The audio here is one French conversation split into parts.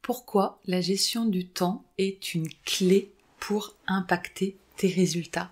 Pourquoi la gestion du temps est une clé pour impacter tes résultats.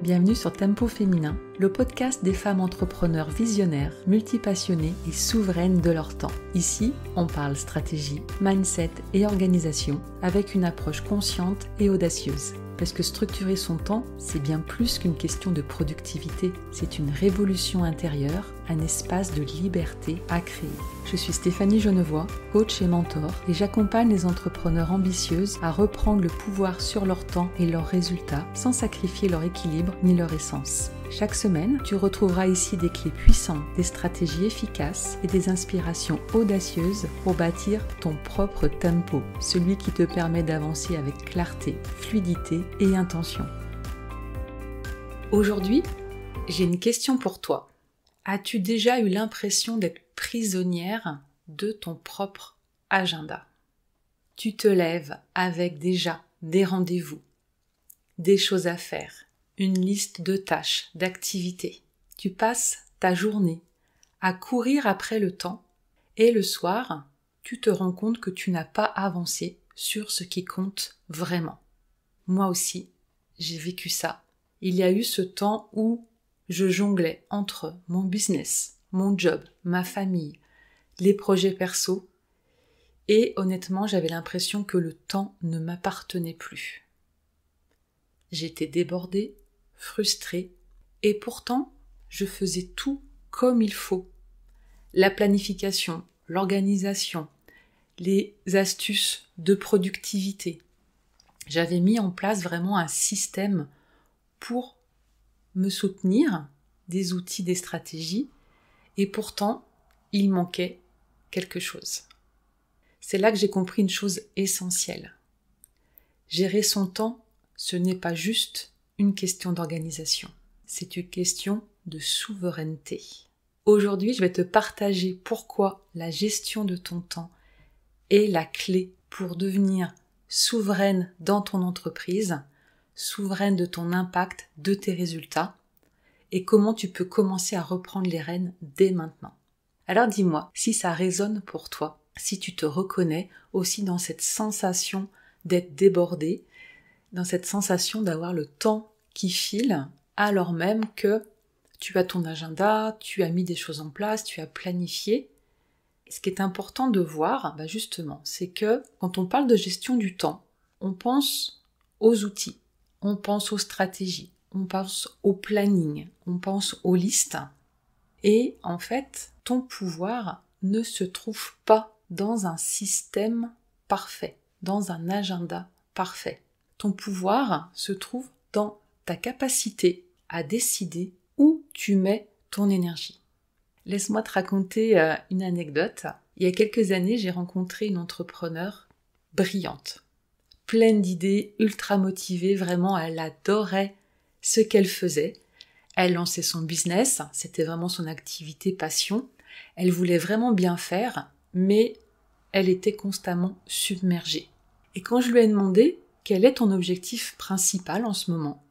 Bienvenue sur Tempo Féminin, le podcast des femmes entrepreneurs visionnaires, multipassionnées et souveraines de leur temps. Ici, on parle stratégie, mindset et organisation avec une approche consciente et audacieuse. Parce que structurer son temps, c'est bien plus qu'une question de productivité. C'est une révolution intérieure, un espace de liberté à créer. Je suis Stéphanie Genevois, coach et mentor, et j'accompagne les entrepreneurs ambitieuses à reprendre le pouvoir sur leur temps et leurs résultats sans sacrifier leur équilibre ni leur essence. Chaque semaine, tu retrouveras ici des clés puissantes, des stratégies efficaces et des inspirations audacieuses pour bâtir ton propre tempo, celui qui te permet d'avancer avec clarté, fluidité et intention. Aujourd'hui, j'ai une question pour toi. As-tu déjà eu l'impression d'être prisonnière de ton propre agenda ? Tu te lèves avec déjà des rendez-vous, des choses à faire, une liste de tâches, d'activités. Tu passes ta journée à courir après le temps et le soir, tu te rends compte que tu n'as pas avancé sur ce qui compte vraiment. Moi aussi, j'ai vécu ça. Il y a eu ce temps où je jonglais entre mon business, mon job, ma famille, les projets perso et honnêtement, j'avais l'impression que le temps ne m'appartenait plus. J'étais débordée, frustrée, et pourtant, je faisais tout comme il faut. La planification, l'organisation, les astuces de productivité. J'avais mis en place vraiment un système pour me soutenir, des outils, des stratégies, et pourtant, il manquait quelque chose. C'est là que j'ai compris une chose essentielle. Gérer son temps, ce n'est pas juste une question d'organisation, c'est une question de souveraineté. Aujourd'hui, je vais te partager pourquoi la gestion de ton temps est la clé pour devenir souveraine dans ton entreprise, souveraine de ton impact, de tes résultats, et comment tu peux commencer à reprendre les rênes dès maintenant. Alors dis-moi si ça résonne pour toi, si tu te reconnais aussi dans cette sensation d'être débordé, dans cette sensation d'avoir le temps qui file, alors même que tu as ton agenda, tu as mis des choses en place, tu as planifié. Ce qui est important de voir, justement, c'est que quand on parle de gestion du temps, on pense aux outils, on pense aux stratégies, on pense au planning, on pense aux listes. Et en fait, ton pouvoir ne se trouve pas dans un système parfait, dans un agenda parfait. Ton pouvoir se trouve dans ta capacité à décider où tu mets ton énergie. Laisse-moi te raconter une anecdote. Il y a quelques années, j'ai rencontré une entrepreneure brillante, pleine d'idées, ultra motivée, vraiment elle adorait ce qu'elle faisait. Elle lançait son business, c'était vraiment son activité passion. Elle voulait vraiment bien faire, mais elle était constamment submergée. Et quand je lui ai demandé quel est ton objectif principal en ce moment,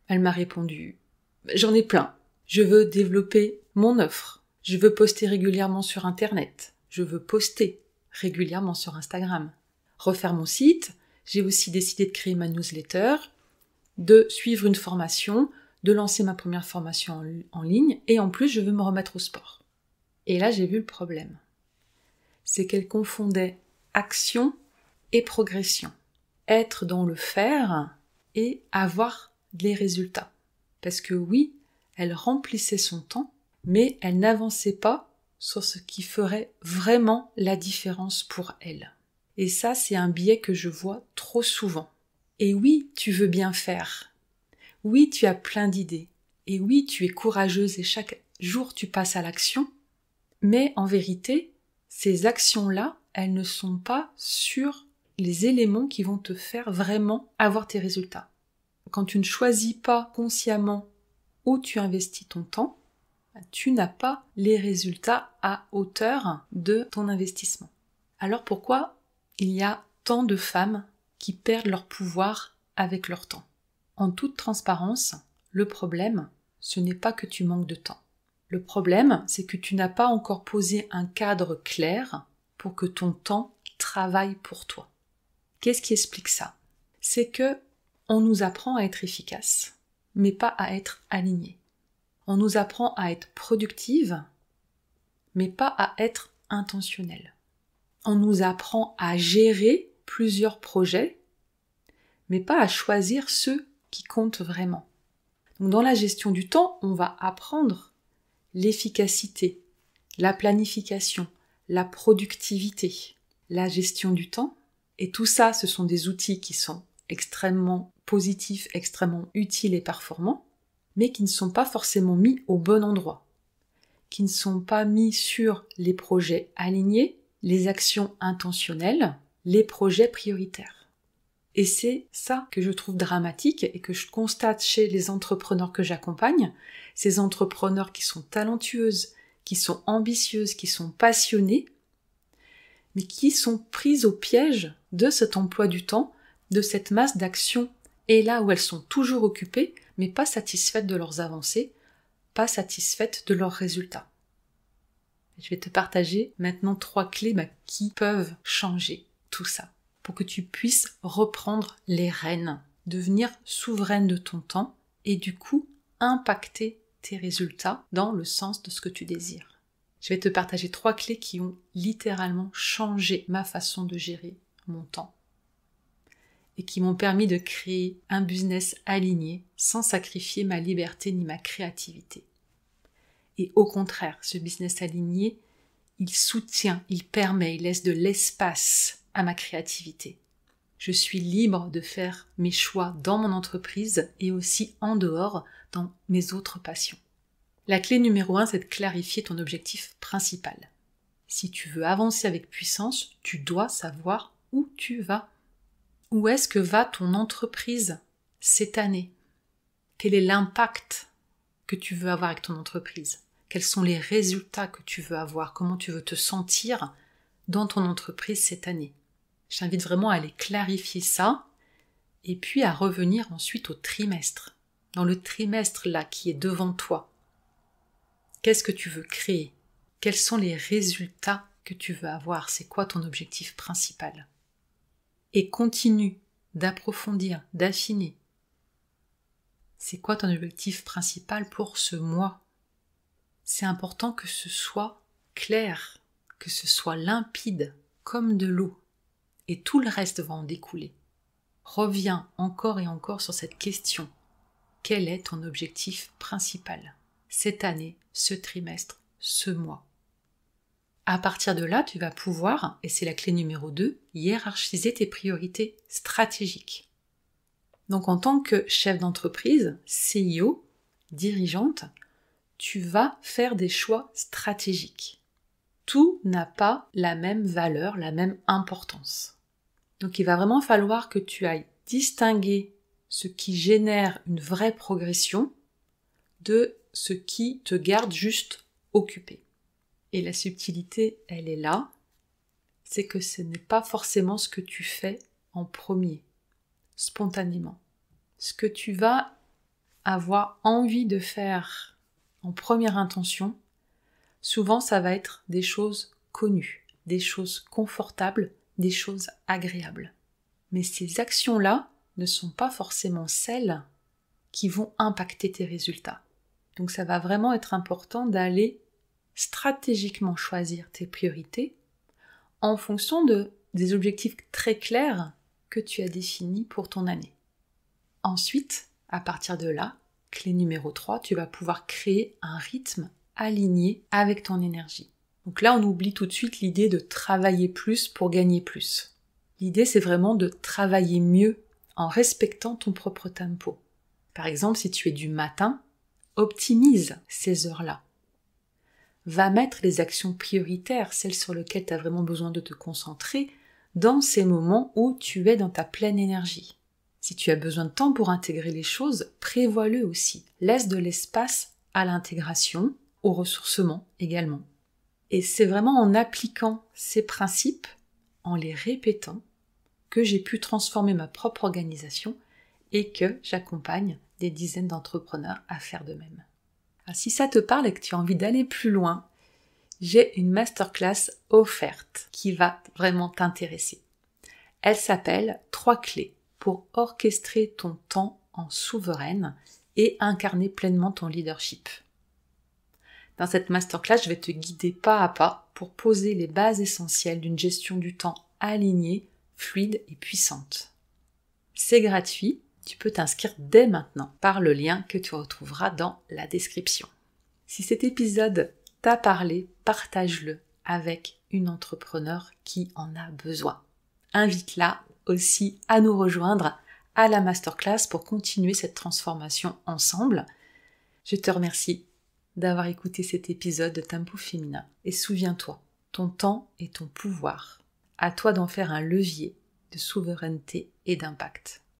elle m'a répondu « J'en ai plein. Je veux développer mon offre. Je veux poster régulièrement sur Internet. Je veux poster régulièrement sur Instagram. Refaire mon site. J'ai aussi décidé de créer ma newsletter, de suivre une formation, de lancer ma première formation en ligne et en plus, je veux me remettre au sport. » Et là, j'ai vu le problème. C'est qu'elle confondait action et progression. Être dans le faire et avoir les résultats. Parce que oui, elle remplissait son temps, mais elle n'avançait pas sur ce qui ferait vraiment la différence pour elle. Et ça, c'est un biais que je vois trop souvent. Et oui, tu veux bien faire. Oui, tu as plein d'idées. Et oui, tu es courageuse et chaque jour tu passes à l'action. Mais en vérité, ces actions-là, elles ne sont pas sur les éléments qui vont te faire vraiment avoir tes résultats. Quand tu ne choisis pas consciemment où tu investis ton temps, tu n'as pas les résultats à hauteur de ton investissement. Alors pourquoi il y a tant de femmes qui perdent leur pouvoir avec leur temps ? En toute transparence, le problème, ce n'est pas que tu manques de temps. Le problème, c'est que tu n'as pas encore posé un cadre clair pour que ton temps travaille pour toi. Qu'est-ce qui explique ça? C'est que on nous apprend à être efficace, mais pas à être aligné. On nous apprend à être productive, mais pas à être intentionnel. On nous apprend à gérer plusieurs projets, mais pas à choisir ceux qui comptent vraiment. Donc dans la gestion du temps, on va apprendre l'efficacité, la planification, la productivité, la gestion du temps. Et tout ça, ce sont des outils qui sont extrêmement positifs, extrêmement utiles et performants, mais qui ne sont pas forcément mis au bon endroit, qui ne sont pas mis sur les projets alignés, les actions intentionnelles, les projets prioritaires. Et c'est ça que je trouve dramatique et que je constate chez les entrepreneurs que j'accompagne, ces entrepreneurs qui sont talentueuses, qui sont ambitieuses, qui sont passionnées, mais qui sont prises au piège de cet emploi du temps, de cette masse d'actions, et là où elles sont toujours occupées, mais pas satisfaites de leurs avancées, pas satisfaites de leurs résultats. Je vais te partager maintenant 3 clés qui peuvent changer tout ça, pour que tu puisses reprendre les rênes, devenir souveraine de ton temps, et du coup, impacter tes résultats dans le sens de ce que tu désires. Je vais te partager 3 clés qui ont littéralement changé ma façon de gérer mon temps et qui m'ont permis de créer un business aligné sans sacrifier ma liberté ni ma créativité. Et au contraire, ce business aligné, il soutient, il permet, il laisse de l'espace à ma créativité. Je suis libre de faire mes choix dans mon entreprise et aussi en dehors dans mes autres passions. La clé numéro 1, c'est de clarifier ton objectif principal. Si tu veux avancer avec puissance, tu dois savoir où tu vas. Où est-ce que va ton entreprise cette année? Quel est l'impact que tu veux avoir avec ton entreprise? Quels sont les résultats que tu veux avoir? Comment tu veux te sentir dans ton entreprise cette année? Je t'invite vraiment à aller clarifier ça et puis à revenir ensuite au trimestre. Dans le trimestre là qui est devant toi, qu'est-ce que tu veux créer? Quels sont les résultats que tu veux avoir? C'est quoi ton objectif principal? Et continue d'approfondir, d'affiner. C'est quoi ton objectif principal pour ce mois? C'est important que ce soit clair, que ce soit limpide, comme de l'eau. Et tout le reste va en découler. Reviens encore et encore sur cette question. Quel est ton objectif principal? Cette année, ce trimestre, ce mois. À partir de là, tu vas pouvoir, et c'est la clé numéro 2, hiérarchiser tes priorités stratégiques. Donc en tant que chef d'entreprise, CIO, dirigeante, tu vas faire des choix stratégiques. Tout n'a pas la même valeur, la même importance. Donc il va vraiment falloir que tu ailles distinguer ce qui génère une vraie progression de ce qui te garde juste occupé. Et la subtilité, elle est là, c'est que ce n'est pas forcément ce que tu fais en premier, spontanément. Ce que tu vas avoir envie de faire en première intention, souvent ça va être des choses connues, des choses confortables, des choses agréables. Mais ces actions-là ne sont pas forcément celles qui vont impacter tes résultats. Donc ça va vraiment être important d'aller stratégiquement choisir tes priorités en fonction des objectifs très clairs que tu as définis pour ton année. Ensuite, à partir de là, clé numéro 3, tu vas pouvoir créer un rythme aligné avec ton énergie. Donc là, on oublie tout de suite l'idée de travailler plus pour gagner plus. L'idée, c'est vraiment de travailler mieux en respectant ton propre tempo. Par exemple, si tu es du matin, optimise ces heures-là. Va mettre les actions prioritaires, celles sur lesquelles tu as vraiment besoin de te concentrer, dans ces moments où tu es dans ta pleine énergie. Si tu as besoin de temps pour intégrer les choses, prévois-le aussi. Laisse de l'espace à l'intégration, au ressourcement également. Et c'est vraiment en appliquant ces principes, en les répétant, que j'ai pu transformer ma propre organisation et que j'accompagne des dizaines d'entrepreneurs à faire de même. Si ça te parle et que tu as envie d'aller plus loin, j'ai une masterclass offerte qui va vraiment t'intéresser. Elle s'appelle 3 clés pour orchestrer ton temps en souveraine et incarner pleinement ton leadership. Dans cette masterclass, je vais te guider pas à pas pour poser les bases essentielles d'une gestion du temps alignée, fluide et puissante. C'est gratuit, tu peux t'inscrire dès maintenant par le lien que tu retrouveras dans la description. Si cet épisode t'a parlé, partage-le avec une entrepreneure qui en a besoin. Invite-la aussi à nous rejoindre à la masterclass pour continuer cette transformation ensemble. Je te remercie d'avoir écouté cet épisode de Tempo Féminin. Et souviens-toi, ton temps est ton pouvoir. À toi d'en faire un levier de souveraineté et d'impact.